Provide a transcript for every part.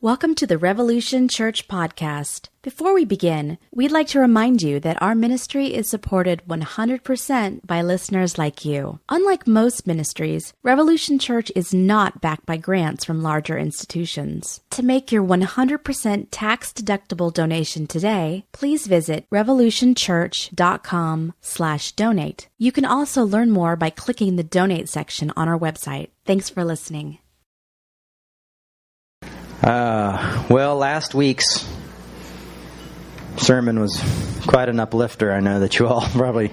Welcome to the Revolution Church podcast. Before we begin, we'd like to remind you that our ministry is supported 100% by listeners like you. Unlike most ministries, Revolution Church is not backed by grants from larger institutions. To make your 100% tax-deductible donation today, please visit revolutionchurch.com/donate. You can also learn more by clicking the donate section on our website. Thanks for listening. Well, last week's sermon was quite an uplifter. I know that you all probably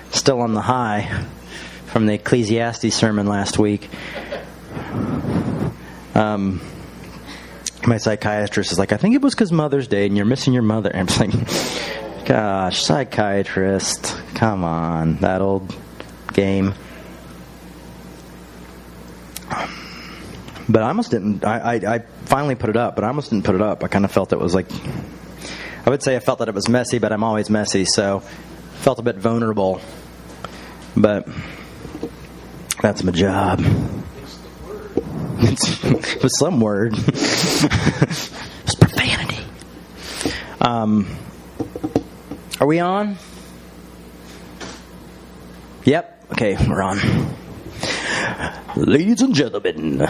still on the high from the Ecclesiastes sermon last week. My psychiatrist is like, I think it was because Mother's Day and you're missing your mother. I'm like, gosh, psychiatrist, come on, that old game. But I almost didn't. I finally put it up, but I almost didn't put it up. I kind of felt it was like, I would say I felt that it was messy, but I'm always messy, so felt a bit vulnerable. But that's my job. It was some word. It's profanity. Are we on? Yep. Okay, we're on. Ladies and gentlemen,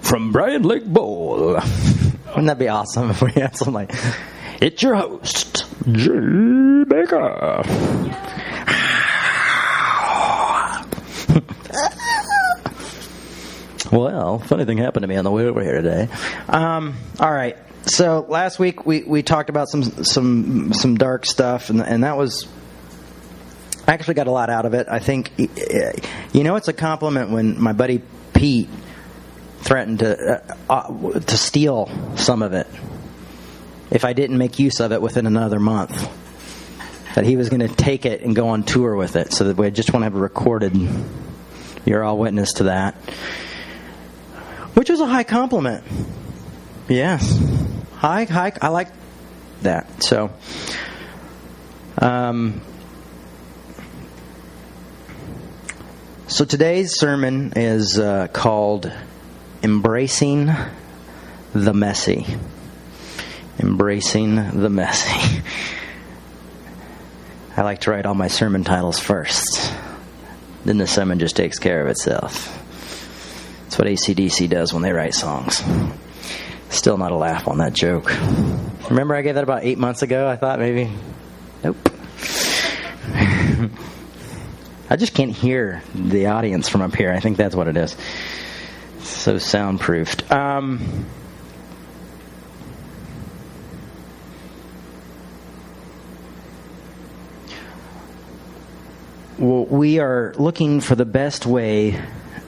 from Bryant Lake Bowl. Wouldn't that be awesome if we had some like, it's your host, Jay Baker. Well, funny thing happened to me on the way over here today. All right. So last week we talked about some dark stuff, and that was. I actually got a lot out of it. I think, it's a compliment when my buddy Pete threatened to steal some of it if I didn't make use of it within another month. That he was going to take it and go on tour with it. So that we just want to have it recorded. You're all witness to that. Which is a high compliment. Yes. High. I like that. So, So today's sermon is called Embracing the Messy. Embracing the Messy. I like to write all my sermon titles first. Then the sermon just takes care of itself. That's what AC/DC does when they write songs. Still not a laugh on that joke. Remember I gave that about 8 months ago? I thought maybe. Nope. I just can't hear the audience from up here. I think that's what it is. So soundproofed. Well, we are looking for the best way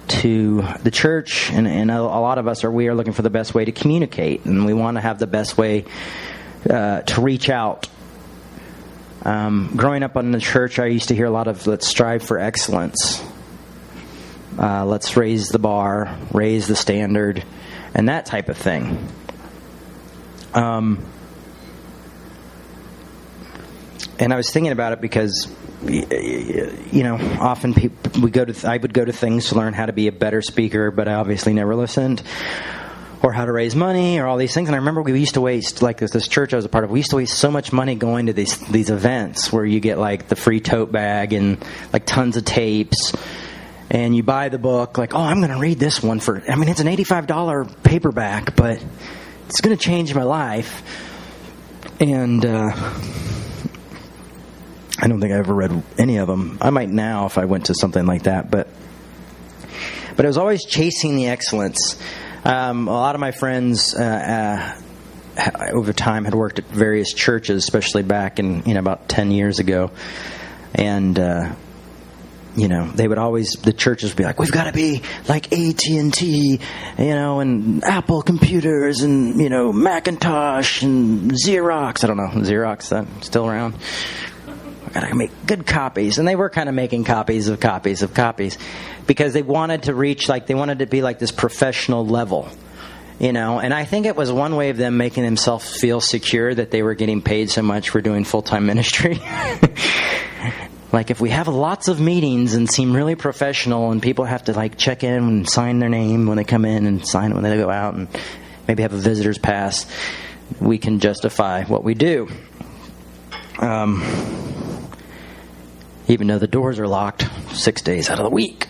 to the church, and a lot of us we are looking for the best way to communicate, and we want to have the best way to reach out. Growing up in the church, I used to hear a lot of let's strive for excellence. Let's raise the bar, raise the standard, and that type of thing. And I was thinking about it because, often I would go to things to learn how to be a better speaker, but I obviously never listened. Or how to raise money, or all these things. And I remember we used to waste, like this church I was a part of, we used to waste so much money going to these events where you get like the free tote bag and like tons of tapes. And you buy the book, like, oh, I'm going to read this one it's an $85 paperback, but it's going to change my life. And I don't think I ever read any of them. I might now if I went to something like that. But I was always chasing the excellence. A lot of my friends over time had worked at various churches, especially back in about 10 years ago, and they would always, the churches would be like, we've got to be like AT&T, and Apple computers, and Macintosh and Xerox. I don't know, Xerox, is that still around? I gotta make good copies. And they were kind of making copies of copies of copies because they wanted to reach, they wanted to be like this professional level, and I think it was one way of them making themselves feel secure that they were getting paid so much for doing full-time ministry. Like if we have lots of meetings and seem really professional and people have to check in and sign their name when they come in and sign it when they go out, and maybe have a visitor's pass, we can justify what we do. Even though the doors are locked 6 days out of the week,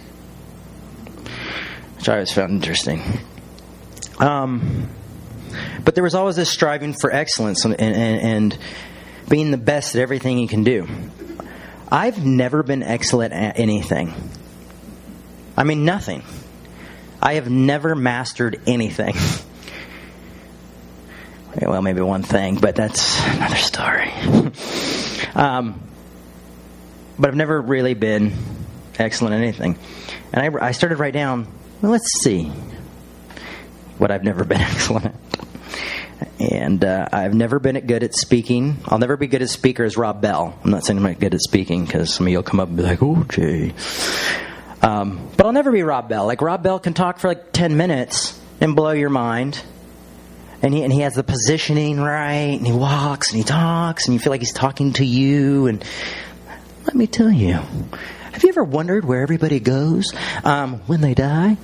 which I always found interesting. But there was always this striving for excellence and being the best at everything you can do. I've never been excellent at anything. I mean, nothing. I have never mastered anything. Well, maybe one thing, but that's another story. But I've never really been excellent at anything. And I started to write down, well, let's see what I've never been excellent at. And I've never been good at speaking. I'll never be good as speaker as Rob Bell. I'm not saying I'm not good at speaking, because some of you will come up and be like, oh, Jay. But I'll never be Rob Bell. Like, Rob Bell can talk for like 10 minutes and blow your mind. And he has the positioning right, and he walks and he talks, and you feel like he's talking to you. And let me tell you, have you ever wondered where everybody goes when they die?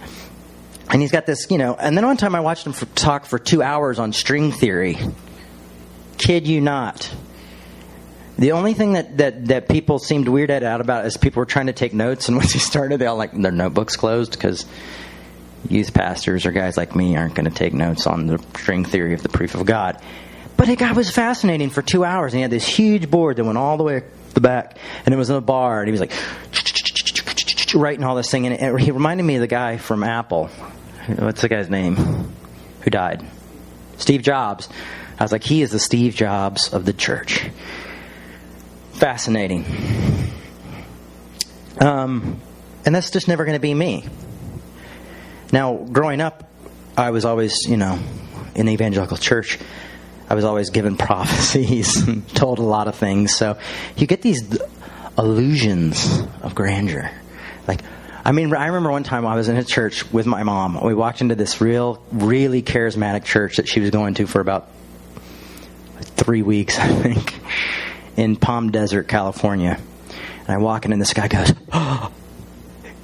And he's got this, and then one time I watched him talk for 2 hours on string theory. Kid you not. The only thing that people seemed weirded out about is people were trying to take notes, and once he started, they all their notebooks closed, because youth pastors or guys like me aren't going to take notes on the string theory of the proof of God. But the guy was fascinating for 2 hours, and he had this huge board that went all the way to the back, and it was in a bar, and he was like writing all this thing, and he reminded me of the guy from Apple. What's the guy's name? Who died? Steve Jobs. I was like, he is the Steve Jobs of the church. Fascinating. And that's just never going to be me. Now, growing up, I was always, in the evangelical church, I was always given prophecies and told a lot of things. So you get these illusions of grandeur. I remember one time I was in a church with my mom. We walked into this really charismatic church that she was going to for about 3 weeks, I think, in Palm Desert, California. And I walk in, and this guy goes, "Oh,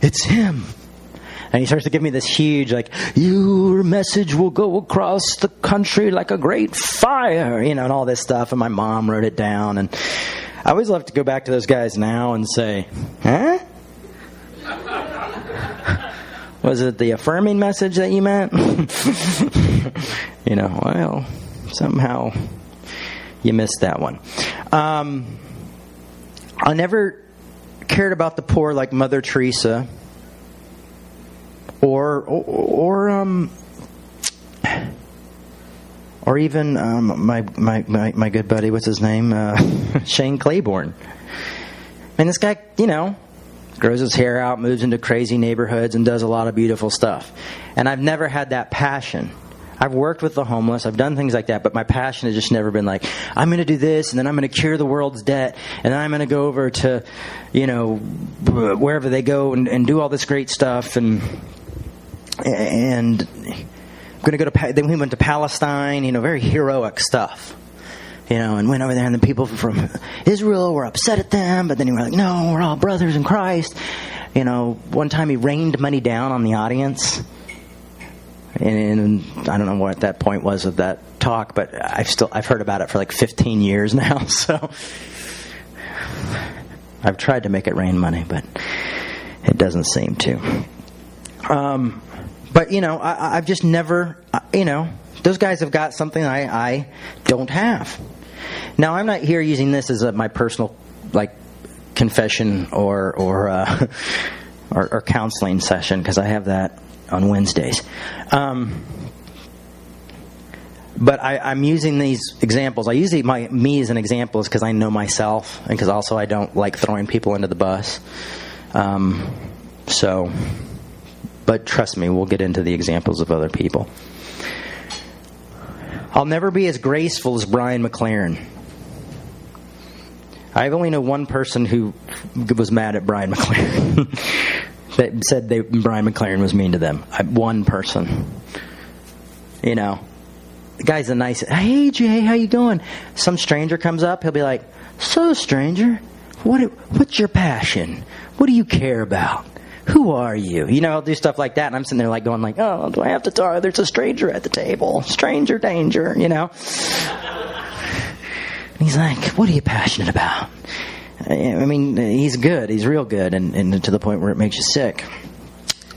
it's him." And he starts to give me this huge, your message will go across the country like a great fire, and all this stuff. And my mom wrote it down. And I always love to go back to those guys now and say, huh? Was it the affirming message that you meant? Well, somehow you missed that one. I never cared about the poor like Mother Teresa. Or even my good buddy, what's his name, Shane Claiborne. And this guy, grows his hair out, moves into crazy neighborhoods, and does a lot of beautiful stuff. And I've never had that passion. I've worked with the homeless, I've done things like that, but my passion has just never been like, I'm going to do this, and then I'm going to cure the world's debt, and then I'm going to go over to, wherever they go and do all this great stuff, and I'm going to go to. Then we went to Palestine, very heroic stuff, and went over there, and the people from Israel were upset at them, but then he was like, no, we're all brothers in Christ. One time he rained money down on the audience, and I don't know what that point was of that talk, but I've heard about it for 15 years now, so I've tried to make it rain money, but it doesn't seem to. But, I've just never, those guys have got something I don't have. Now, I'm not here using this as my personal, confession or counseling session, because I have that on Wednesdays. But I'm using these examples. I use me as an example because I know myself, and because also I don't like throwing people into the bus. But trust me, we'll get into the examples of other people. I'll never be as graceful as Brian McLaren. I only know one person who was mad at Brian McLaren. That said Brian McLaren was mean to them. One person. The guy's a nice, hey Jay, how you doing? Some stranger comes up, he'll be like, so stranger, what's your passion? What do you care about? who are you? You know, I'll do stuff like that, and I'm sitting there like going like, oh, do I have to talk? There's a stranger at the table. Stranger danger, you know? And he's like, what are you passionate about? I mean, he's good. He's real good, and to the point where it makes you sick.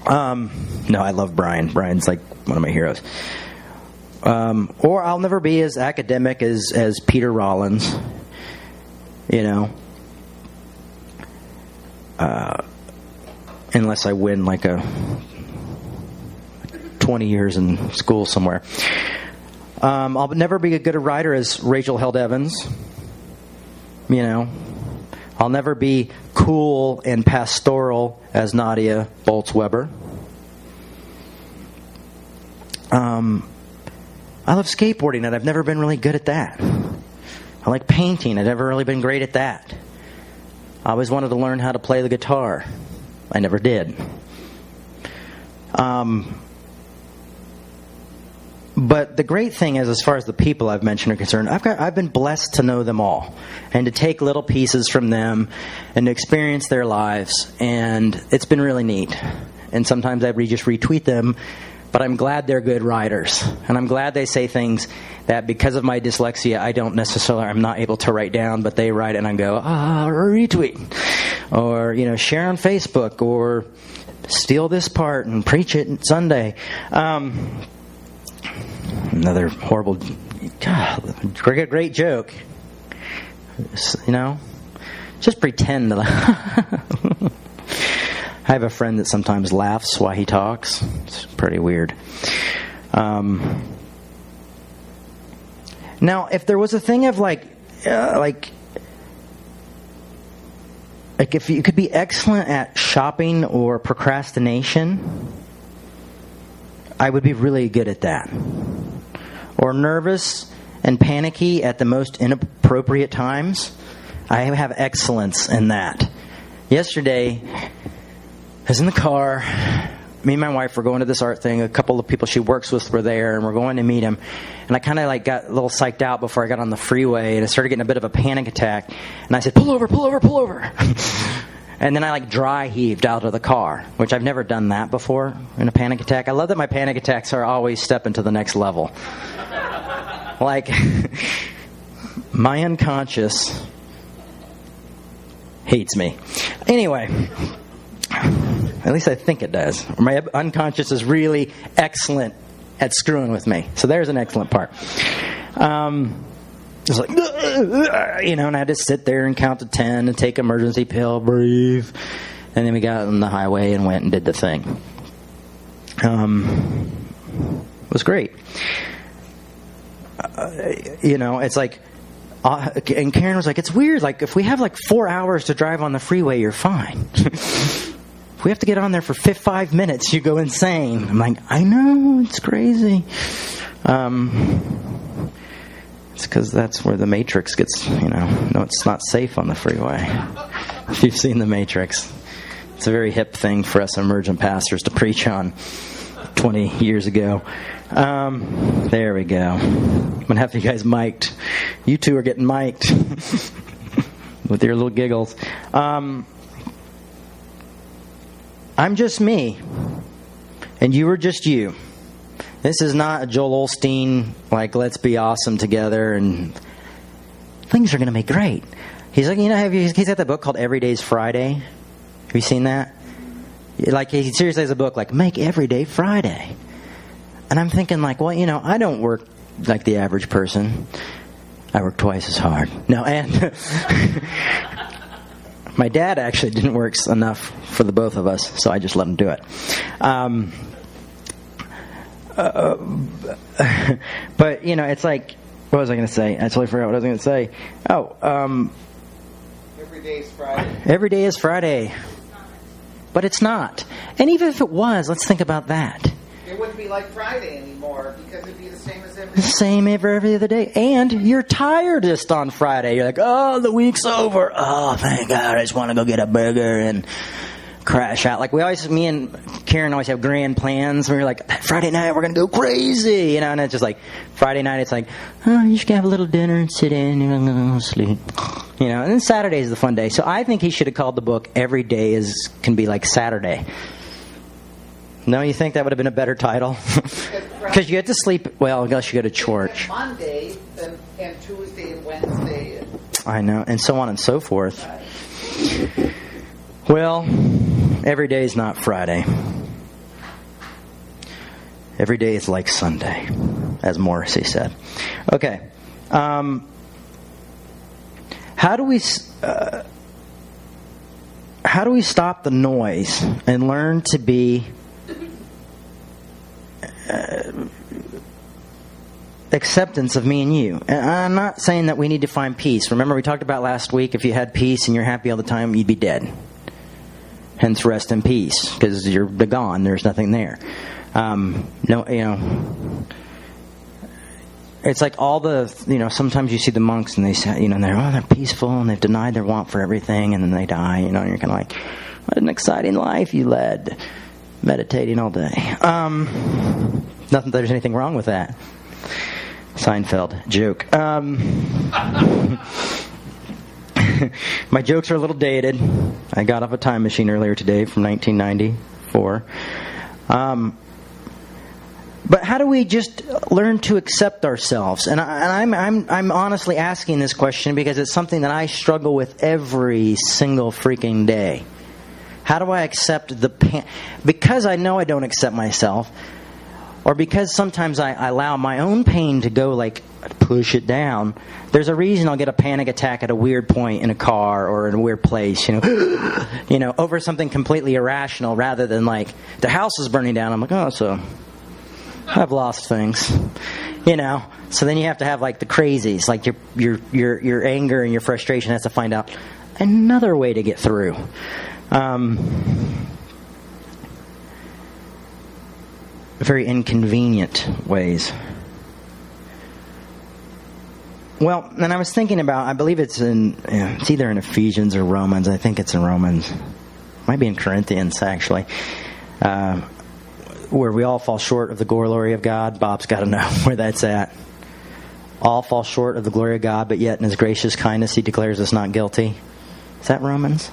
No, I love Brian. Brian's like one of my heroes. Or I'll never be as academic as Peter Rollins, you know, unless I win like 20 years in school somewhere. I'll never be as good a writer as Rachel Held Evans, you know. I'll never be cool and pastoral as Nadia Bolz-Weber. I love skateboarding, and I've never been really good at that. I like painting. I've never really been great at that. I always wanted to learn how to play the guitar. I never did. But the great thing is, as far as the people I've mentioned are concerned, I've been blessed to know them all and to take little pieces from them and to experience their lives, and it's been really neat. And sometimes I just retweet them, but I'm glad they're good writers, and I'm glad they say things that because of my dyslexia I'm not able to write down, but they write it and I go, retweet, or you know, share on Facebook, or steal this part and preach it Sunday. Another horrible, great joke. You know, just pretend that. I have a friend that sometimes laughs while he talks. It's pretty weird. Now, if there was a thing of like if you could be excellent at shopping or procrastination, I would be really good at that. Or nervous and panicky at the most inappropriate times, I have excellence in that. Yesterday, I was in the car. Me and my wife were going to this art thing. A couple of people she works with were there, and we're going to meet him. And I kind of like got a little psyched out before I got on the freeway, and I started getting a bit of a panic attack. And I said, pull over, pull over, pull over. And then I like dry heaved out of the car, which I've never done that before in a panic attack. I love that my panic attacks are always stepping to the next level. Like, my unconscious hates me. Anyway, at least I think it does. My unconscious is really excellent at screwing with me. So there's an excellent part. It's like, you know, and I had to sit there and count to 10 and take emergency pill, breathe. And then we got on the highway and went and did the thing. It was great. You know, it's like, and Karen was like, it's weird. Like, if we have like 4 hours to drive on the freeway, you're fine. If we have to get on there for 5 minutes, you go insane. I'm like, I know, it's crazy. It's because that's where the Matrix gets, you know. No, it's not safe on the freeway. If you've seen the Matrix, it's a very hip thing for us emergent pastors to preach on 20 years ago. There we go. I'm going to have you guys mic'd. You two are getting mic'd with your little giggles. I'm just me, and you are just you. This is not a Joel Osteen, like, let's be awesome together and things are going to be great. He's like, you know, he's got that book called Every Day's Friday. Have you seen that? Like, he seriously has a book like, make every day Friday. And I'm thinking like, well, you know, I don't work like the average person. I work twice as hard. No, and my dad actually didn't work enough for the both of us, so I just let him do it. But, you know, it's like, what was I going to say? I totally forgot what I was going to say. Every day is Friday. Every day is Friday. But it's not. And even if it was, let's think about that. It wouldn't be like Friday anymore because it'd be the same as every The same every other day. And you're tiredest on Friday. You're like, oh, the week's over. Oh, thank God. I just want to go get a burger and crash out. Like, me and Karen always have grand plans. We're like, Friday night, we're going to go crazy. You know, and it's just like, Friday night, it's like, oh, you just have a little dinner and sit in and go to sleep. You know, and then Saturday is the fun day. So I think he should have called the book "Every Day Can Be Like Saturday." No, you think that would have been a better title? Because you get to sleep, well, unless you go to church. Monday and Tuesday and Wednesday. I know, and so on and so forth. Well, every day is not Friday. Every day is like Sunday, as Morrissey said. Okay. How do we stop the noise and learn to be acceptance of me and you? And I'm not saying that we need to find peace. Remember, we talked about last week, if you had peace and you're happy all the time, you'd be dead. Hence, rest in peace, because you're gone. There's nothing there. It's like all the, sometimes you see the monks and they say, they're peaceful and they've denied their want for everything and then they die, and you're kind of like, what an exciting life you led, meditating all day. Not that there's anything wrong with that. Seinfeld joke. My jokes are a little dated. I got off a time machine earlier today from 1994. But how do we just learn to accept ourselves? And I'm honestly asking this question because it's something that I struggle with every single freaking day. How do I accept the pain? Because I know I don't accept myself, or because sometimes I allow my own pain to go, like, push it down. There's a reason I'll get a panic attack at a weird point in a car or in a weird place, over something completely irrational, rather than like the house is burning down. I'm like, oh, so I've lost things, So then you have to have like the crazies, like your anger and your frustration has to find out another way to get through. Very inconvenient ways. Well, and I was thinking about, I believe it's either in Ephesians or Romans. I think it's in Romans. Might be in Corinthians, actually. Where we all fall short of the glory of God. Bob's got to know where that's at. All fall short of the glory of God, but yet in His gracious kindness He declares us not guilty. Is that Romans?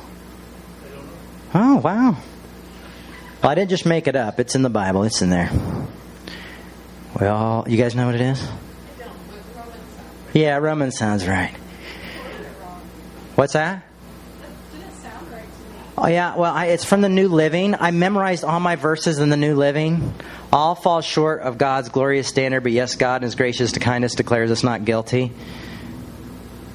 Oh, wow. Well, I didn't just make it up. It's in the Bible. It's in there. Well, you guys know what it is? Yeah, Romans sounds right. What's that? Oh, yeah, well, it's from the New Living. I memorized all my verses in the New Living. All fall short of God's glorious standard, but yes, God in His gracious kindness declares us not guilty.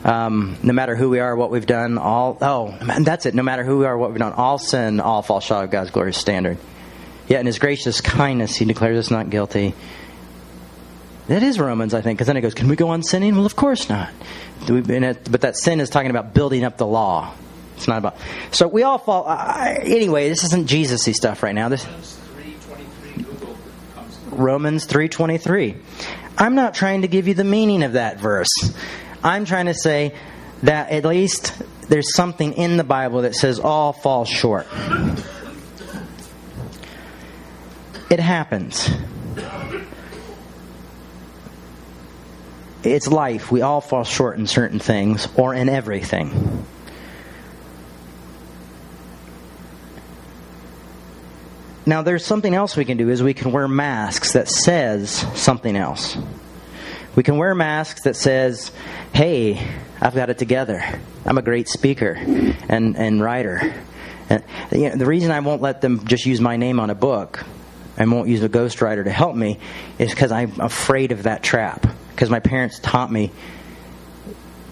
No matter who we are, what we've done, that's it. No matter who we are, what we've done, all sin, all fall short of God's glorious standard. Yet in His gracious kindness, He declares us not guilty. That is Romans, I think, because then it goes, can we go on sinning? Well, of course not. But that sin is talking about building up the law. It's not about... So we all fall... anyway, this isn't Jesus-y stuff right now. This Romans 3:23. I'm not trying to give you the meaning of that verse. I'm trying to say that at least there's something in the Bible that says all fall short. It happens. It's life. We all fall short in certain things or in everything. Now, there's something else we can do, is we can wear masks that says something else. We can wear masks that says, hey, I've got it together. I'm a great speaker and writer. And the reason I won't let them just use my name on a book and won't use a ghostwriter to help me is because I'm afraid of that trap. Because my parents taught me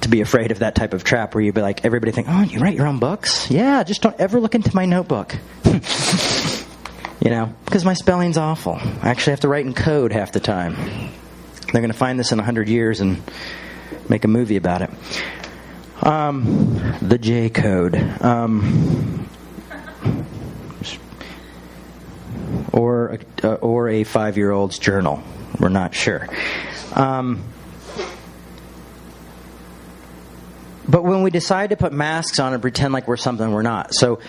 to be afraid of that type of trap where you'd be like, everybody think, oh, you write your own books? Yeah, just don't ever look into my notebook. Because my spelling's awful. I actually have to write in code half the time. They're going to find this in 100 years and make a movie about it. The J code. Or a 5-year-old's journal. We're not sure. But when we decide to put masks on and pretend like we're something we're not. So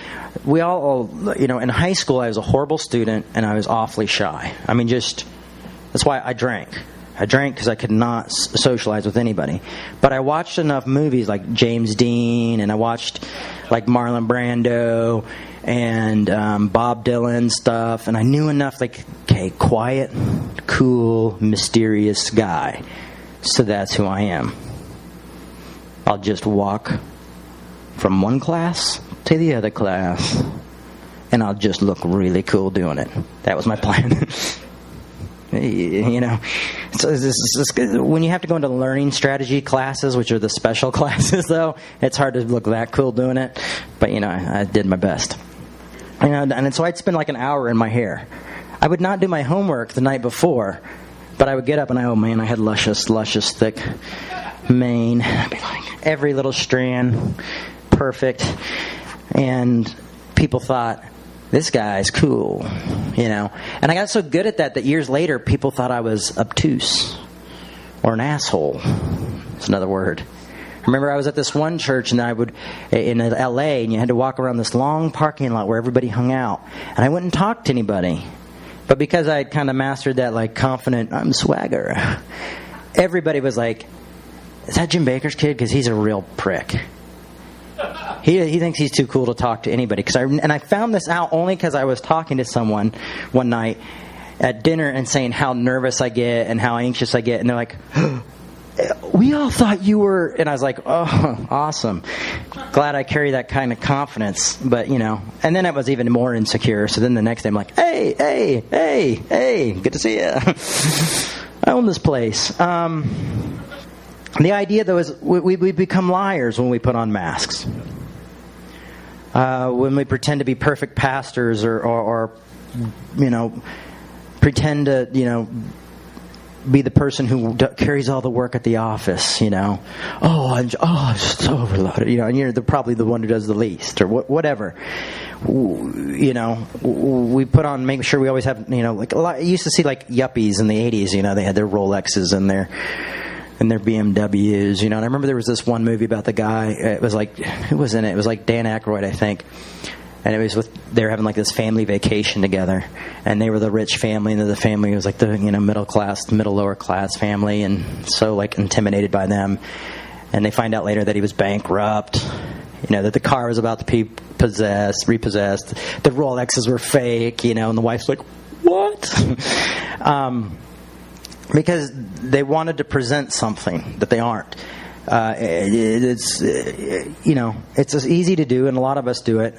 we all, in high school I was a horrible student and I was awfully shy. I mean, that's why I drank. I drank because I could not socialize with anybody. But I watched enough movies like James Dean, and I watched like Marlon Brando and Bob Dylan stuff, and I knew enough, like, okay, quiet, cool, mysterious guy. So that's who I am. I'll just walk from one class to the other class, and I'll just look really cool doing it. That was my plan. You know, so when you have to go into learning strategy classes, which are the special classes, though, it's hard to look that cool doing it. But, you know, I did my best. You know, and so I'd spend like an hour in my hair. I would not do my homework the night before, but I would get up and I had luscious, thick mane. I'd be like, every little strand, perfect. And people thought, this guy's cool, you know. And I got so good at that years later, people thought I was obtuse or an asshole. It's another word. I remember I was at this one church, and in L.A., and you had to walk around this long parking lot where everybody hung out. And I wouldn't talk to anybody. But because I had kind of mastered that, like, confident, I'm swagger, everybody was like, is that Jim Baker's kid? Because he's a real prick. He thinks he's too cool to talk to anybody. And I found this out only because I was talking to someone one night at dinner and saying how nervous I get and how anxious I get. And they're like, we all thought you were... And I was like, oh, awesome. Glad I carry that kind of confidence. But, you know, and then I was even more insecure. So then the next day I'm like, hey, good to see you. I own this place. The idea, though, is we become liars when we put on masks. When we pretend to be perfect pastors or you know, pretend to, you know, be the person who carries all the work at the office, you know. I'm so overloaded, you know, and you're probably the one who does the least or whatever. You know, we put on, make sure we always have, you know, like a lot. You used to see like yuppies in the 80s, you know, they had their Rolexes and their BMWs, you know. And I remember there was this one movie about the guy. It was like, who was in it? It was like Dan Aykroyd, I think. And it was they were having like this family vacation together, and they were the rich family, and the family was like the, you know, lower class family, and so like intimidated by them. And they find out later that he was bankrupt, you know, that the car was about to be repossessed, the Rolexes were fake, you know, and the wife's like, what? Because they wanted to present something that they aren't. It's you know, it's easy to do, and a lot of us do it.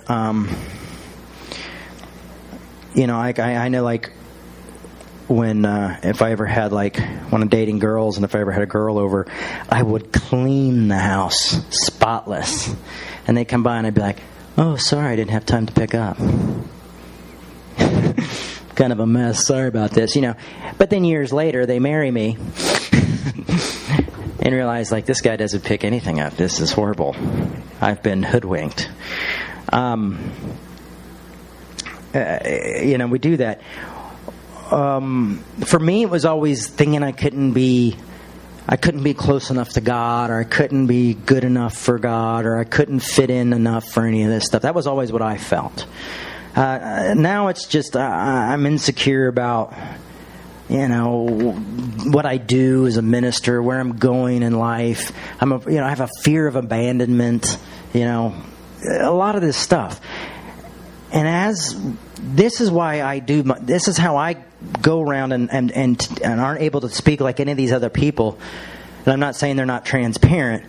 You know, I know, like, when if I ever had, like, when I'm dating girls, and if I ever had a girl over, I would clean the house spotless, and they'd come by and I'd be like, oh, sorry, I didn't have time to pick up. Kind of a mess, sorry about this, you know. But then years later they marry me and realize, like, this guy doesn't pick anything up. This is horrible. I've been hoodwinked. You know, we do that. For me, it was always thinking I couldn't be close enough to God, or I couldn't be good enough for God, or I couldn't fit in enough for any of this stuff. That was always what I felt. Now it's just I'm insecure about, you know, what I do as a minister, where I'm going in life. I have a fear of abandonment, you know, a lot of this stuff. And this is why I do. This is how I go around and aren't able to speak like any of these other people. And I'm not saying they're not transparent,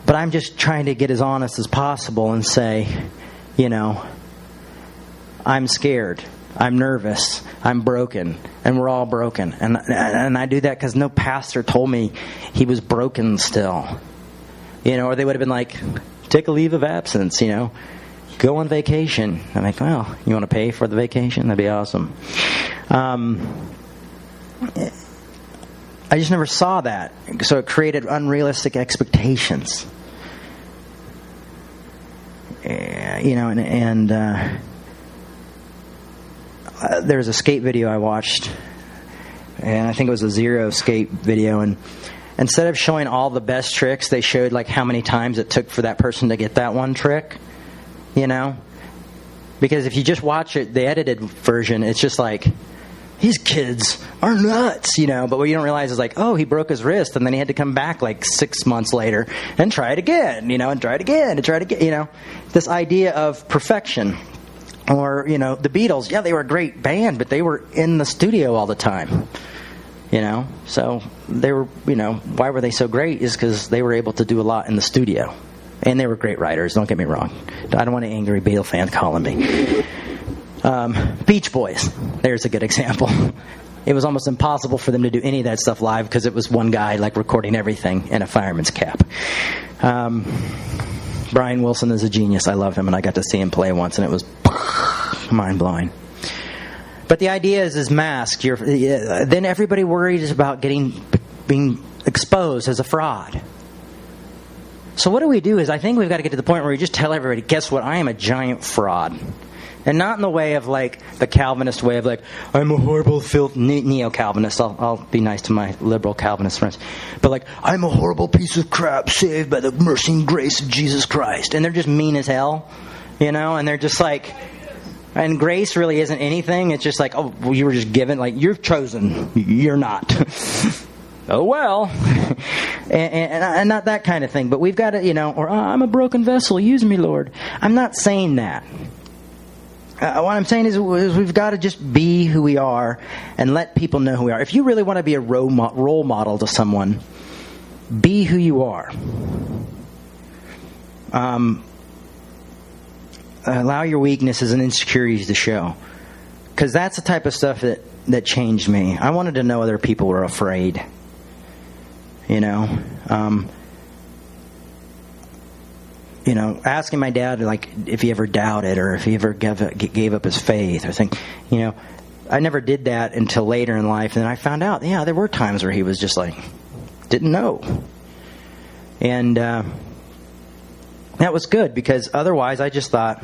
but I'm just trying to get as honest as possible and say, you know, I'm scared, I'm nervous, I'm broken, and we're all broken. And I do that because no pastor told me he was broken still. You know, or they would have been like, take a leave of absence, you know, go on vacation. I'm like, well, you want to pay for the vacation? That'd be awesome. I just never saw that. So it created unrealistic expectations. You know, and there was a skate video I watched, and I think it was a Zero skate video, and instead of showing all the best tricks, they showed like how many times it took for that person to get that one trick, you know? Because if you just watch it, the edited version, it's just like these kids are nuts, But what you don't realize is like, oh, he broke his wrist, and then he had to come back like 6 months later and try it again, and try it again, and try it again, This idea of perfection. Or, the Beatles, yeah, they were a great band, but they were in the studio all the time, So they were, why were they so great is because they were able to do a lot in the studio. And they were great writers, don't get me wrong. I don't want an angry Beatle fan calling me. Beach Boys, there's a good example. It was almost impossible for them to do any of that stuff live because it was one guy like recording everything in a fireman's cap. Brian Wilson is a genius. I love him, and I got to see him play once, and it was mind-blowing. But the idea is mask. Then everybody worries about being exposed as a fraud. So what do we do is I think we've got to get to the point where we just tell everybody, guess what? I am a giant fraud. And not in the way of like the Calvinist way of like, I'm a horrible neo-Calvinist. I'll be nice to my liberal Calvinist friends. But like, I'm a horrible piece of crap saved by the mercy and grace of Jesus Christ. And they're just mean as hell, And they're just like, and grace really isn't anything. It's just like, oh, well, you were just given, like, you're chosen. You're not. Oh, well. and not that kind of thing. But we've got to, or I'm a broken vessel. Use me, Lord. I'm not saying that. What I'm saying is we've got to just be who we are and let people know who we are. If you really want to be a role model to someone, be who you are. Allow your weaknesses and insecurities to show. Because that's the type of stuff that changed me. I wanted to know other people were afraid. Asking my dad like if he ever doubted or if he ever gave up his faith or think, I never did that until later in life, and then I found out, there were times where he was just like, didn't know, and that was good because otherwise I just thought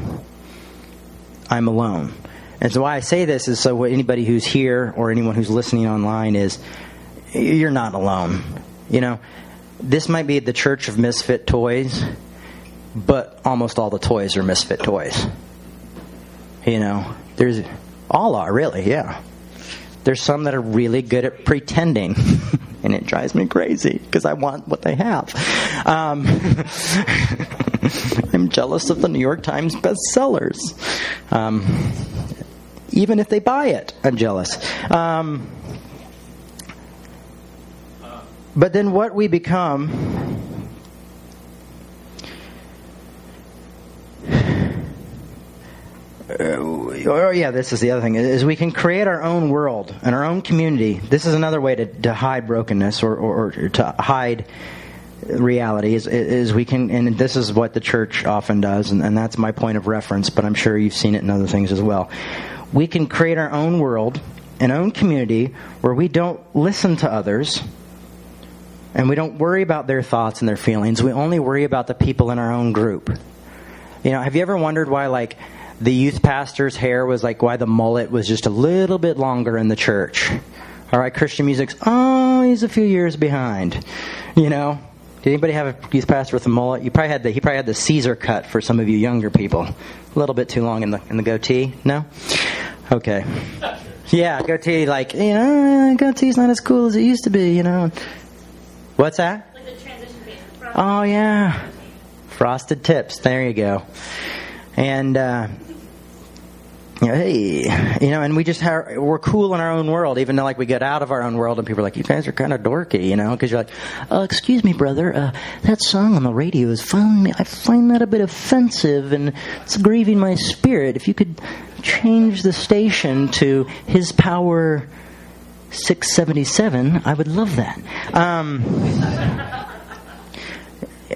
I'm alone. And so why I say this is so anybody who's here or anyone who's listening online is, you're not alone. This might be the church of misfit toys. But almost all the toys are misfit toys. There's all are really, yeah. There's some that are really good at pretending, and it drives me crazy because I want what they have. I'm jealous of the New York Times bestsellers. Even if they buy it, I'm jealous. But then what we become. This is the other thing, is we can create our own world and our own community. This is another way to hide brokenness or to hide reality is we can, and this is what the church often does, and that's my point of reference, but I'm sure you've seen it in other things as well. We can create our own world, an own community where we don't listen to others and we don't worry about their thoughts and their feelings. We only worry about the people in our own group. Have you ever wondered why, like, the youth pastor's hair was like, why the mullet was just a little bit longer in the church? All right, Christian music's, he's a few years behind. Did anybody have a youth pastor with a mullet? He probably had the Caesar cut for some of you younger people. A little bit too long in the goatee. No? Okay. Yeah, goatee, like, goatee's not as cool as it used to be, What's that? Like the transition phase. Oh, yeah. Frosted tips. There you go. And, and we just we're cool in our own world, even though like we get out of our own world and people are like, you guys are kind of dorky, because you're like, excuse me, brother, that song on the radio I find that a bit offensive and it's grieving my spirit. If you could change the station to His Power 677, I would love that.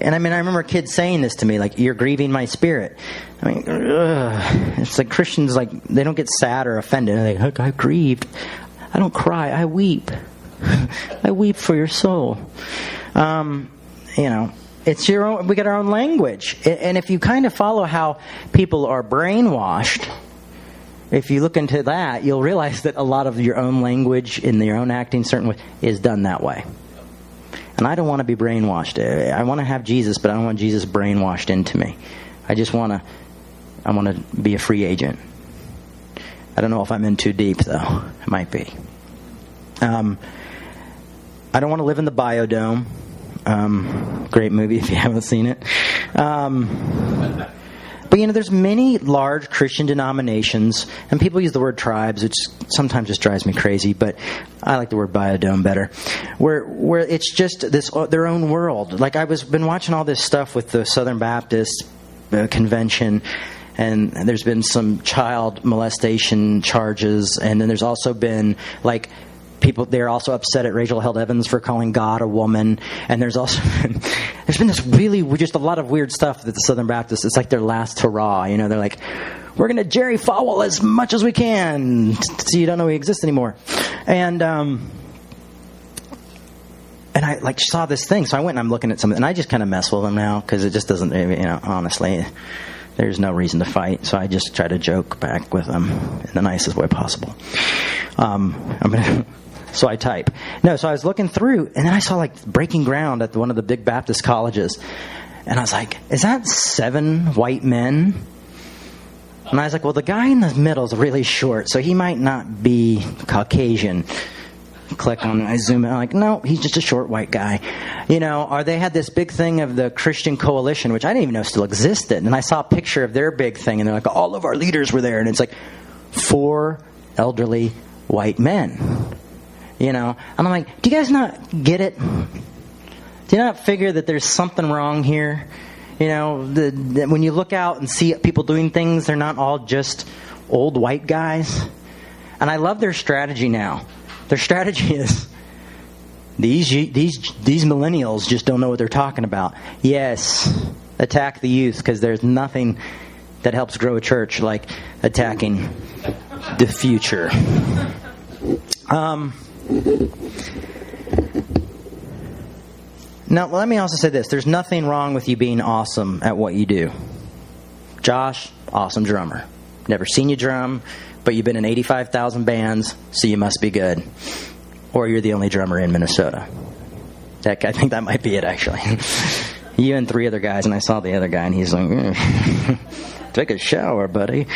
And I remember kids saying this to me, like, you're grieving my spirit. It's like Christians, like, they don't get sad or offended. They're like, I grieved. I don't cry. I weep. I weep for your soul. It's your own. We got our own language. And if you kind of follow how people are brainwashed, if you look into that, you'll realize that a lot of your own language in your own acting, certain way, is done that way. And I don't want to be brainwashed. I want to have Jesus, but I don't want Jesus brainwashed into me. I want to be a free agent. I don't know if I'm in too deep, though. It might be. I don't want to live in the biodome. Great movie if you haven't seen it. But, there's many large Christian denominations, and people use the word tribes, which sometimes just drives me crazy, but I like the word biodome better, where it's just their own world. Like, been watching all this stuff with the Southern Baptist Convention, and there's been some child molestation charges, and then there's also been, like, people, they're also upset at Rachel Held Evans for calling God a woman. And there's also there's been this really just a lot of weird stuff that the Southern Baptists, it's like their last hurrah. They're like, we're going to Jerry Falwell as much as we can so you don't know he exists anymore. And I saw this thing, so I went and I'm looking at something, and I just kind of mess with them now because it just doesn't, honestly, there's no reason to fight. So I just try to joke back with them in the nicest way possible. So I type. No, so I was looking through, and then I saw, like, Breaking Ground at one of the big Baptist colleges. And I was like, is that 7 white men? And I was like, well, the guy in the middle is really short, so he might not be Caucasian. Click on it, I zoom in. I'm like, no, he's just a short white guy. Or they had this big thing of the Christian Coalition, which I didn't even know still existed. And I saw a picture of their big thing, and they're like, all of our leaders were there. And it's like 4 elderly white men. And I'm like, do you guys not get it? Do you not figure that there's something wrong here? When you look out and see people doing things, they're not all just old white guys. And I love their strategy now. Their strategy is, these millennials just don't know what they're talking about. Yes, attack the youth, because there's nothing that helps grow a church like attacking the future. Now, let me also say this. There's nothing wrong with you being awesome at what you do. Josh, awesome drummer. Never seen you drum, but you've been in 85,000 bands, so you must be good. Or you're the only drummer in Minnesota. I think that might be it, actually. You and 3 other guys, and I saw the other guy, and he's like, take a shower, buddy.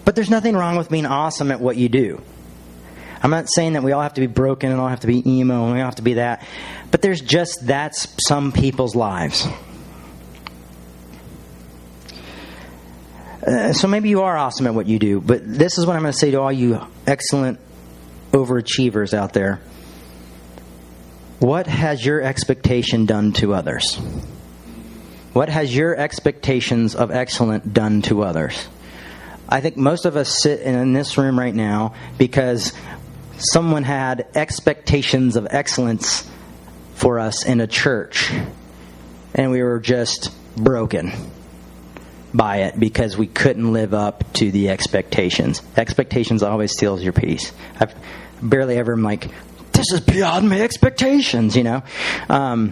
But there's nothing wrong with being awesome at what you do. I'm not saying that we all have to be broken and all have to be emo and we all have to be that. But that's some people's lives. So maybe you are awesome at what you do. But this is what I'm going to say to all you excellent overachievers out there. What has your expectation done to others? What has your expectations of excellence done to others? I think most of us sit in this room right now because someone had expectations of excellence for us in a church, and we were just broken by it because we couldn't live up to the expectations. Expectations always steals your peace. I've barely ever am like, this is beyond my expectations, So I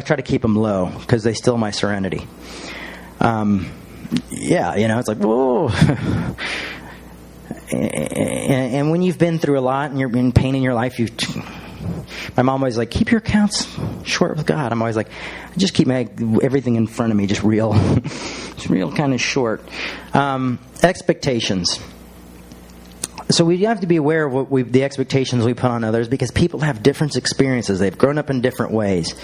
try to keep them low because they steal my serenity. It's like, whoa. And when you've been through a lot and you're in pain in your life, my mom always like, keep your accounts short with God. I'm always like, just keep everything in front of me just real kind of short. Expectations. So we have to be aware of the expectations we put on others because people have different experiences. They've grown up in different ways.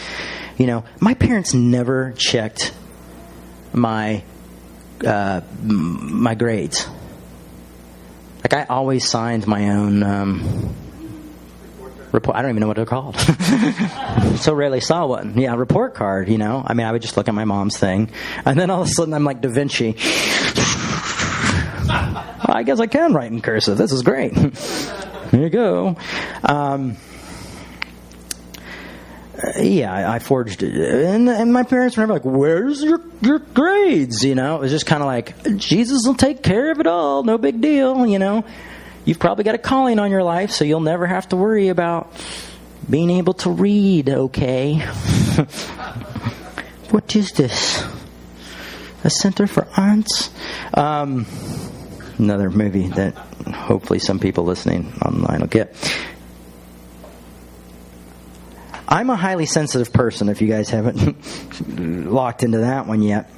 My parents never checked my grades. Like, I always signed my own report. I don't even know what they're called. So rarely saw one. Yeah, report card, I would just look at my mom's thing. And then all of a sudden I'm like Da Vinci. I guess I can write in cursive. This is great. There you go. I forged it. And my parents were never like, where's your grades? It was just kind of like, Jesus will take care of it all. No big deal, You've probably got a calling on your life, so you'll never have to worry about being able to read, okay? What is this? A Center for Arts? Another movie that hopefully some people listening online will get. I'm a highly sensitive person, if you guys haven't locked into that one yet.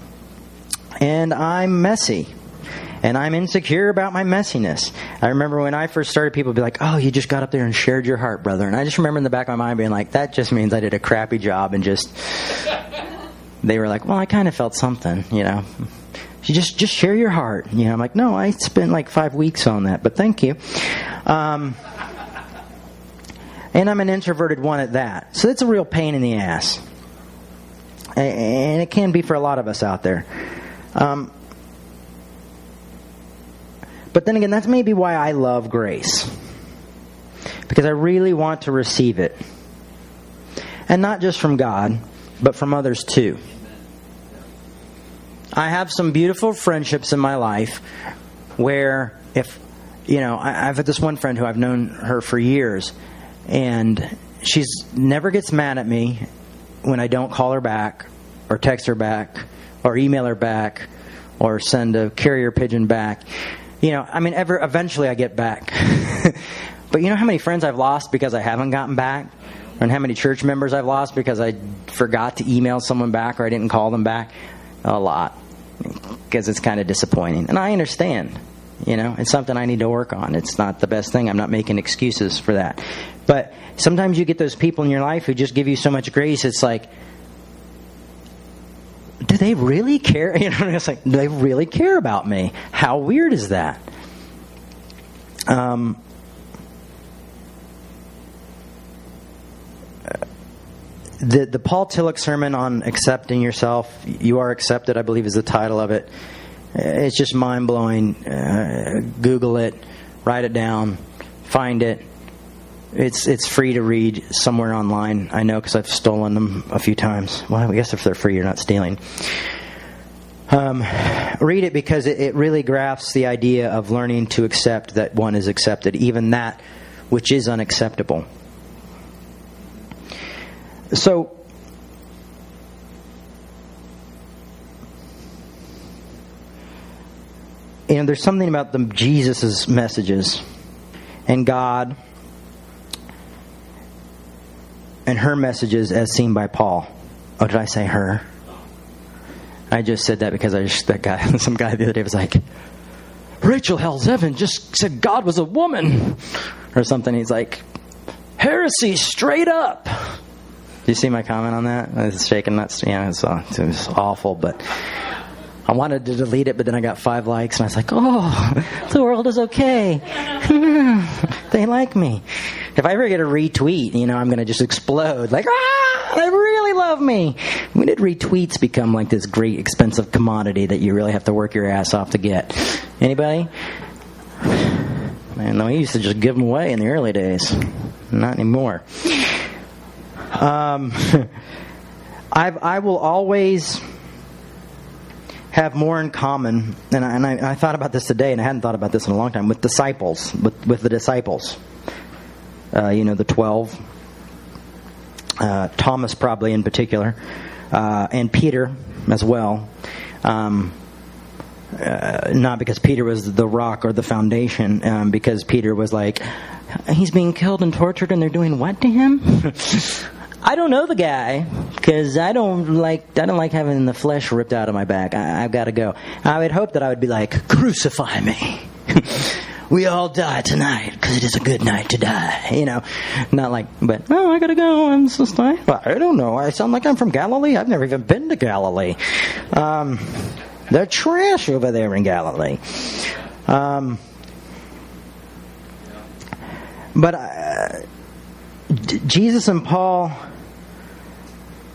And I'm messy. And I'm insecure about my messiness. I remember when I first started, people would be like, oh, you just got up there and shared your heart, brother. And I just remember in the back of my mind being like, that just means I did a crappy job. And just, they were like, well, I kind of felt something, you know. You just share your heart. You know, I'm like, no, I spent like 5 weeks on that, but thank you. And I'm an introverted one at that. So it's a real pain in the ass. And it can be for a lot of us out there. But then again, that's maybe why I love grace. Because I really want to receive it. And not just from God, but from others too. I have some beautiful friendships in my life where if, you know, I've had this one friend who I've known her for years, and she's never gets mad at me when I don't call her back or text her back or email her back or send a carrier pigeon back. You know, I mean, eventually I get back. But you know how many friends I've lost because I haven't gotten back? And how many church members I've lost because I forgot to email someone back or I didn't call them back? A lot. Because it's kind of disappointing. And I understand. You know, it's something I need to work on. It's not the best thing. I'm not making excuses for that. But sometimes you get those people in your life who just give you so much grace, it's like, do they really care? You know, it's like, do they really care about me? How weird is that? The Paul Tillich sermon on accepting yourself, You Are Accepted, I believe is the title of it. It's just mind-blowing. Google it, write it down, find it. It's free to read somewhere online. I know because I've stolen them a few times. Well, I guess if they're free, you're not stealing. Read it because it really grasps the idea of learning to accept that one is accepted, even that which is unacceptable. So, you know, there's something about Jesus' messages and God and her messages as seen by Paul. Oh, did I say her? I just said that because some guy the other day was like, Rachel Hell's Evan just said God was a woman or something. He's like, heresy straight up. Do you see my comment on that? I was shaking nuts. Yeah, it was awful, but I wanted to delete it, but then I got 5 likes, and I was like, oh, the world is okay. They like me. If I ever get a retweet, you know, I'm going to just explode. Like, they really love me. When did retweets become like this great expensive commodity that you really have to work your ass off to get? Anybody? Man, no, we used to just give them away in the early days. Not anymore. I will always have more in common, and I thought about this today, and I hadn't thought about this in a long time, with disciples, with the disciples. You know, the 12. Thomas probably in particular, and Peter as well. Not because Peter was the rock or the foundation, because Peter was like, he's being killed and tortured, and they're doing what to him? I don't know the guy, because I don't like having the flesh ripped out of my back. I've got to go. I would hope that I would be like, crucify me. We all die tonight because it is a good night to die. You know, not like, but I gotta go. I'm so sorry. Well, I don't know. I sound like I'm from Galilee. I've never even been to Galilee. They're trash over there in Galilee. But Jesus and Paul,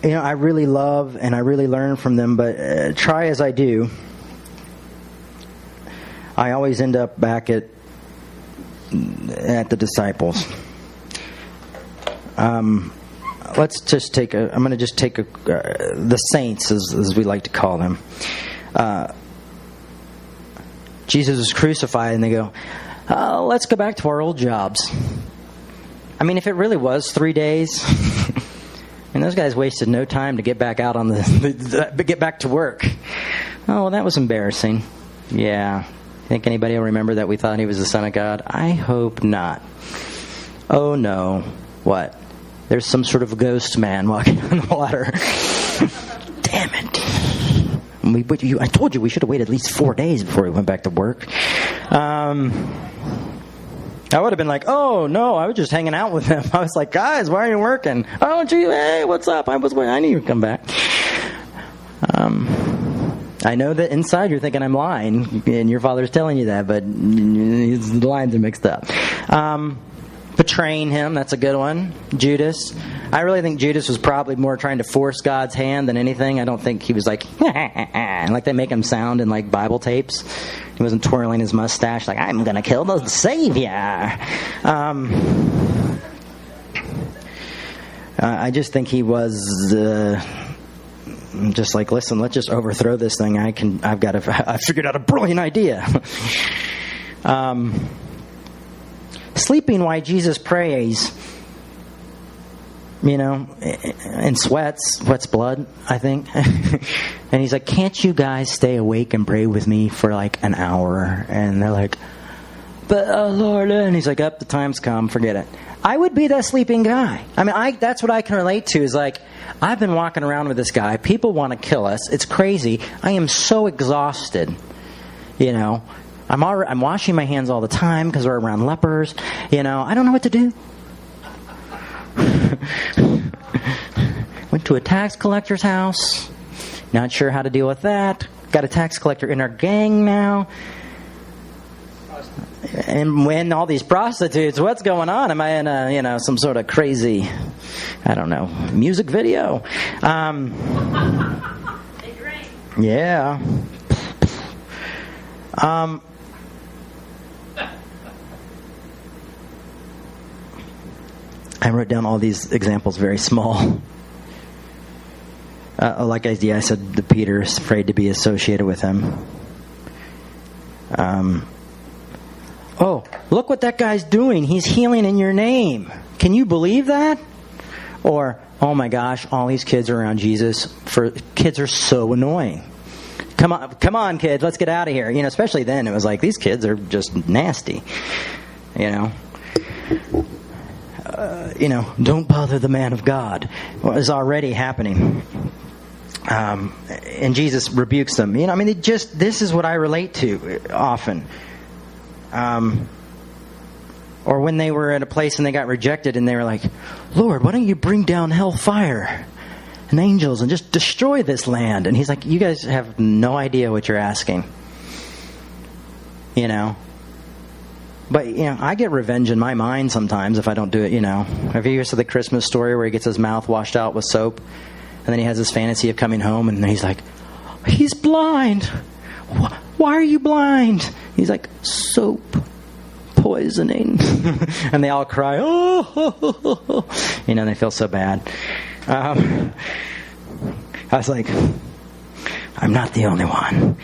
you know, I really love and I really learn from them. But try as I do, I always end up back at the disciples. Let's just take I'm going to just take the saints, as we like to call them. Jesus was crucified, and they go, let's go back to our old jobs. I mean, if it really was 3 days, and those guys wasted no time to get back out on get back to work. Oh, well, that was embarrassing. Yeah. Think anybody will remember that we thought he was the Son of God? I hope not. Oh no. What? There's some sort of ghost man walking on the water. Damn it. I told you we should have waited at least 4 days before we went back to work. I would have been like, oh, no, I was just hanging out with them. I was like, guys, why are you working? Oh, gee, hey, what's up? I need you to come back. I know that inside you're thinking I'm lying, and your father's telling you that, but the lines are mixed up. Betraying him, that's a good one. Judas. I really think Judas was probably more trying to force God's hand than anything. I don't think he was like, like they make him sound in like Bible tapes. He wasn't twirling his mustache like, I'm going to kill the Savior. I just think he was just like, listen, let's just overthrow this thing. I figured out a brilliant idea. Sleeping while Jesus prays, and sweats blood, I think. And he's like, can't you guys stay awake and pray with me for like an hour? And they're like, but Lord, and he's like, the time's come, forget it. I would be that sleeping guy. I mean, that's what I can relate to, is like, I've been walking around with this guy. People want to kill us. It's crazy. I am so exhausted, I'm washing my hands all the time because we're around lepers. I don't know what to do. Went to a tax collector's house. Not sure how to deal with that. Got a tax collector in our gang now. And when all these prostitutes, what's going on? Am I in some sort of crazy, I don't know, music video? Yeah. I wrote down all these examples very small. Like I said, the Peter's afraid to be associated with him. Oh, look what that guy's doing. He's healing in your name. Can you believe that? Or, oh my gosh, all these kids are around Jesus. Kids are so annoying. Come on, kids, let's get out of here. Especially then, it was like, these kids are just nasty. Don't bother the man of God. Well, it's already happening. And Jesus rebukes them. This is what I relate to often. Or when they were at a place and they got rejected and they were like, Lord, why don't you bring down hellfire and angels and just destroy this land? And he's like, you guys have no idea what you're asking. But, I get revenge in my mind sometimes if I don't do it, Have you ever seen the Christmas story where he gets his mouth washed out with soap? And then he has this fantasy of coming home and he's like, he's blind. Why are you blind? He's like, soap poisoning. And they all cry, oh. They feel so bad. I was like, I'm not the only one.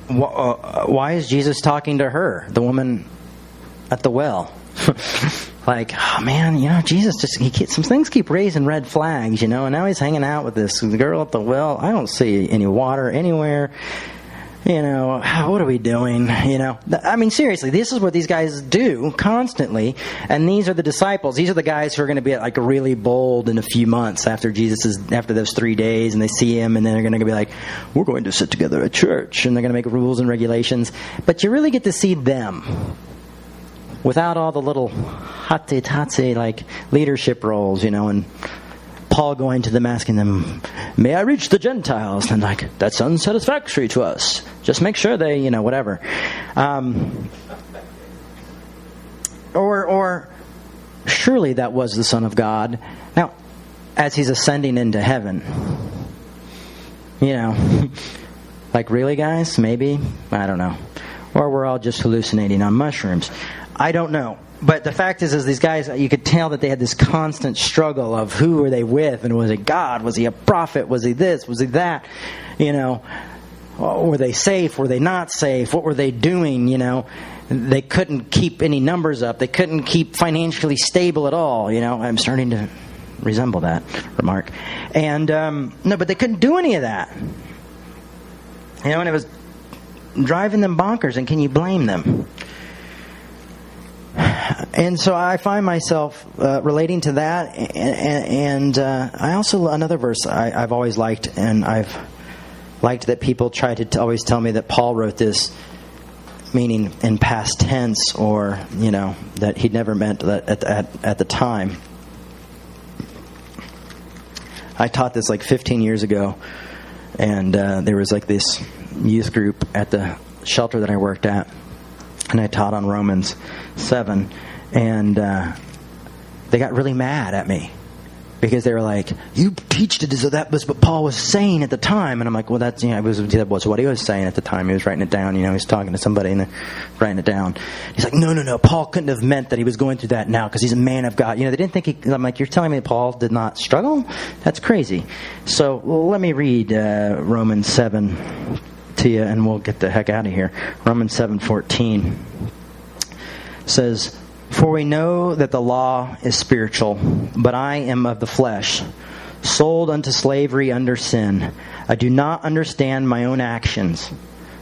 Why is Jesus talking to her, the woman at the well? Like, oh man, Jesus some things keep raising red flags, and now he's hanging out with this girl at the well. I don't see any water anywhere. What are we doing? I mean, seriously, this is what these guys do constantly, and these are the disciples. These are the guys who are going to be like really bold in a few months after those 3 days, and they see him, and then they're going to be like, we're going to sit together at church, and they're going to make rules and regulations. But you really get to see them without all the little hotty-totty like leadership roles, and Paul going to them asking them, may I reach the Gentiles? And like, that's unsatisfactory to us. Just make sure they, whatever. Or surely that was the Son of God. Now, as he's ascending into heaven, like, really, guys? Maybe? I don't know. Or we're all just hallucinating on mushrooms. I don't know. But the fact is these guys, you could tell that they had this constant struggle of who were they with, and was it God? Was he a prophet? Was he this? Was he that? Were they safe? Were they not safe? What were they doing? They couldn't keep any numbers up. They couldn't keep financially stable at all. I'm starting to resemble that remark. And no, but they couldn't do any of that. And it was driving them bonkers. And can you blame them? And so I find myself relating to that, and I also, another verse I've always liked, and I've liked that people try to always tell me that Paul wrote this, meaning in past tense, or, that he'd never meant that at the time. I taught this like 15 years ago, and there was like this youth group at the shelter that I worked at, and I taught on Romans 7, and they got really mad at me because they were like, "You teached it as though that was what Paul was saying at the time." And I'm like, "Well, that was what he was saying at the time. He was writing it down. He was talking to somebody and they're writing it down." He's like, "No. Paul couldn't have meant that he was going through that now because he's a man of God." They didn't think I'm like, "You're telling me that Paul did not struggle? That's crazy." So let me read Romans 7 to you, and we'll get the heck out of here. Romans 7:14 says, "For we know that the law is spiritual, but I am of the flesh, sold unto slavery under sin. I do not understand my own actions.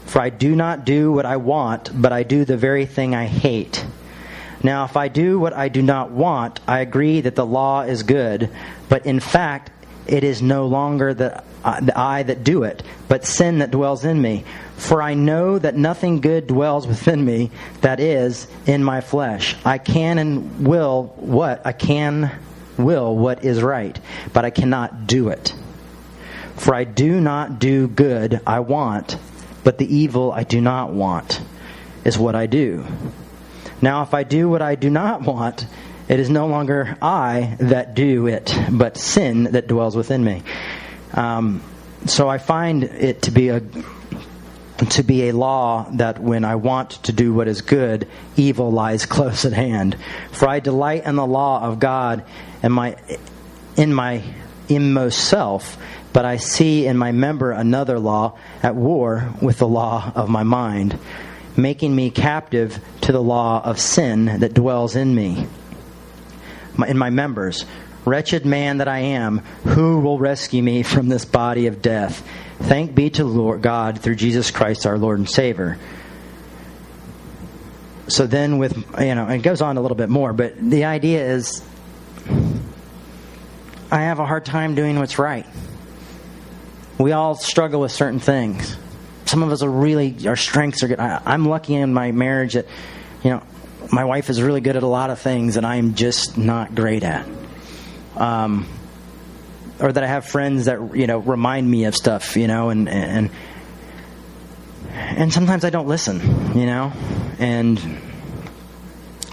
For I do not do what I want, but I do the very thing I hate. Now if I do what I do not want, I agree that the law is good, but in fact it is no longer the I that do it, but sin that dwells in me. For I know that nothing good dwells within me, that is, in my flesh. I can will what is right, but I cannot do it. For I do not do good I want, but the evil I do not want is what I do. Now if I do what I do not want, it is no longer I that do it, but sin that dwells within me." So I find it to be a law that when I want to do what is good, evil lies close at hand. For I delight in the law of God in my inmost self, but I see in my member another law at war with the law of my mind, making me captive to the law of sin that dwells in me, in my members. Wretched man that I am, who will rescue me from this body of death? Thank be to Lord God through Jesus Christ our Lord and Savior. So then it goes on a little bit more, but the idea is I have a hard time doing what's right. We all struggle with certain things. Some of us our strengths are good. I'm lucky in my marriage that, my wife is really good at a lot of things that I'm just not great at. Or that I have friends that, remind me of stuff, and sometimes I don't listen, and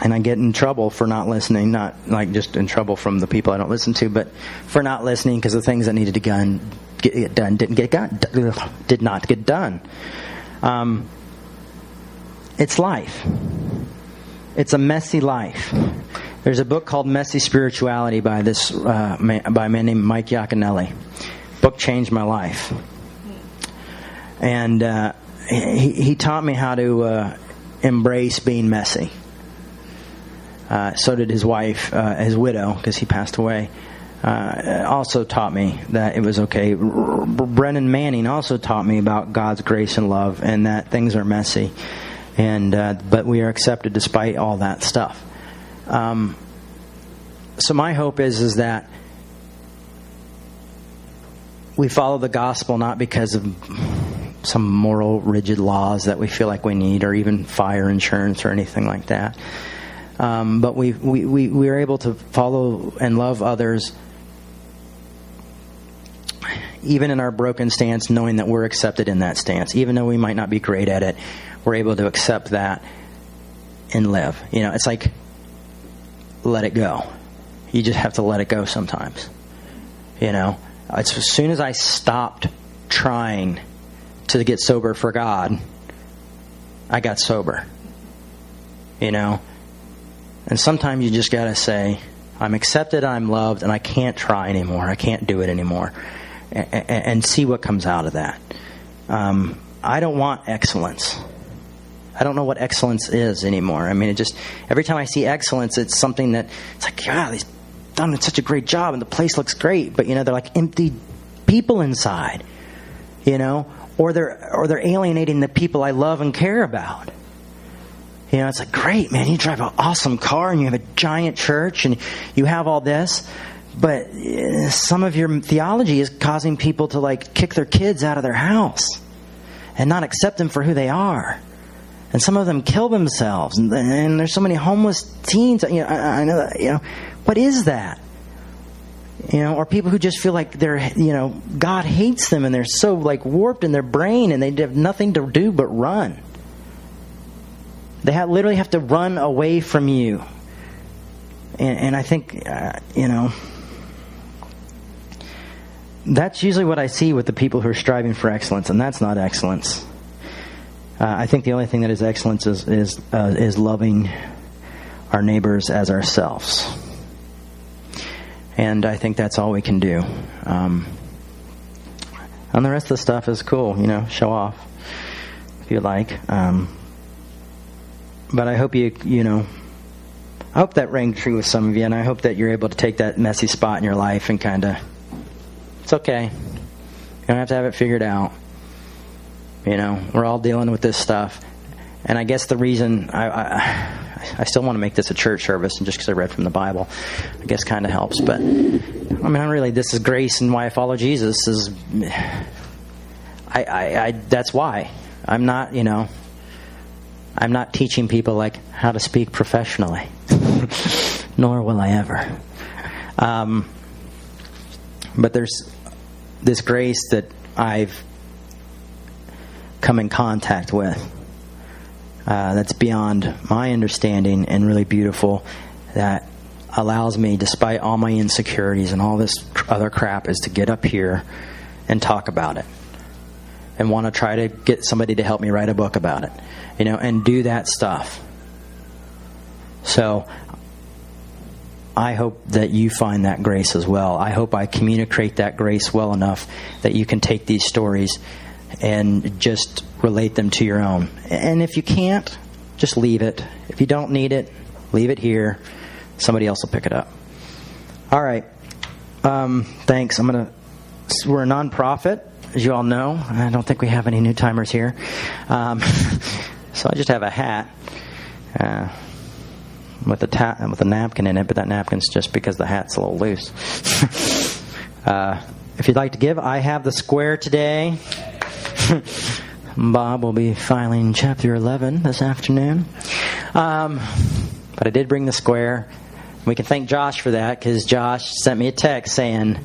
I get in trouble for not listening, not like just in trouble from the people I don't listen to, but for not listening because the things that needed to get done did not get done. It's life. It's a messy life. There's a book called Messy Spirituality by a man named Mike Yaconelli. Book changed my life. And he taught me how to embrace being messy. So did his wife, his widow, because he passed away. Also taught me that it was okay. Brennan Manning also taught me about God's grace and love, and that things are messy, but we are accepted despite all that stuff. So my hope is that we follow the gospel not because of some moral rigid laws that we feel like we need, or even fire insurance or anything like that. But we are able to follow and love others even in our broken stance, knowing that we're accepted in that stance. Even though we might not be great at it, we're able to accept that and live. It's like, let it go. You just have to let it go sometimes. It's as soon as I stopped trying to get sober for God, I got sober. And sometimes you just got to say, I'm accepted, I'm loved, and I can't try anymore. I can't do it anymore. And see what comes out of that. I don't want excellence. I don't know what excellence is anymore. Every time I see excellence, it's something that, it's like, God, he's done such a great job and the place looks great, but they're like empty people inside, or they're alienating the people I love and care about. You know, it's like, great, man, you drive an awesome car and you have a giant church and you have all this. But some of your theology is causing people to like kick their kids out of their house and not accept them for who they are. And some of them kill themselves. And there's so many homeless teens. You know, I know that, you know, what is that? You know, or people who just feel like they're, you know, God hates them and they're so like warped in their brain and they have nothing to do but run. They literally have to run away from you. And I think, you know, that's usually what I see with the people who are striving for excellence, and that's not excellence. I think the only thing that is excellence is loving our neighbors as ourselves. And I think that's all we can do. And the rest of the stuff is cool, you know, show off if you like. But I hope you know, I hope that rang true with some of you, and I hope that you're able to take that messy spot in your life and kind of, it's okay. You don't have to have it figured out. You know, we're all dealing with this stuff. And I guess the reason I still want to make this a church service, and just because I read from the Bible, I guess kind of helps. But, I mean, really, this is grace and why I follow Jesus is, that's why. I'm not, you know, I'm not teaching people like how to speak professionally. Nor will I ever. But there's this grace that I've come in contact with that's beyond my understanding and really beautiful, that allows me, despite all my insecurities and all this other crap, is to get up here and talk about it and want to try to get somebody to help me write a book about it, you know, and do that stuff. So I hope that you find that grace as well. I hope I communicate that grace well enough that you can take these stories and just relate them to your own. And if you can't, just leave it. If you don't need it, leave it here. Somebody else will pick it up. All right. Thanks. We're a nonprofit, as you all know. I don't think we have any new timers here. So I just have a hat with a napkin in it, but that napkin's just because the hat's a little loose. If you'd like to give, I have the square today. Bob will be filing Chapter 11 this afternoon. But I did bring the square. We can thank Josh for that, because Josh sent me a text saying,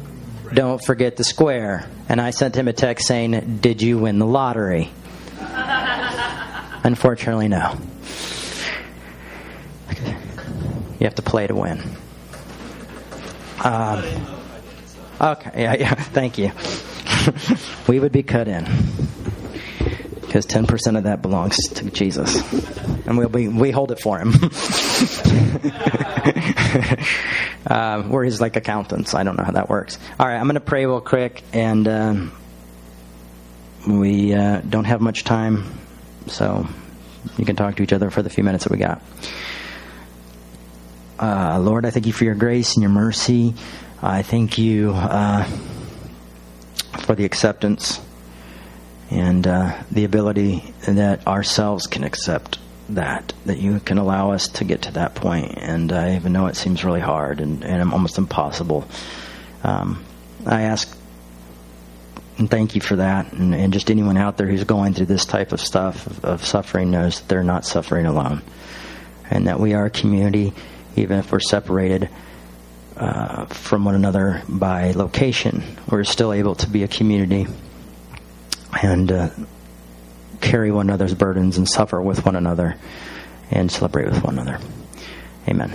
don't forget the square. And I sent him a text saying, did you win the lottery? Unfortunately, no. You have to play to win. Okay, yeah, thank you. We would be cut in, because 10% of that belongs to Jesus, and we hold it for him. We're his like accountants. I don't know how that works. All right, I'm going to pray real quick, and we don't have much time, so you can talk to each other for the few minutes that we got. Lord, I thank you for your grace and your mercy. I thank you for the acceptance and the ability that ourselves can accept that you can allow us to get to that point. And I even know it seems really hard and almost impossible. I ask and thank you for that. And just anyone out there who's going through this type of stuff, of suffering, knows that they're not suffering alone. And that we are a community, even if we're separated from one another by location, we're still able to be a community and carry one another's burdens and suffer with one another and celebrate with one another. Amen.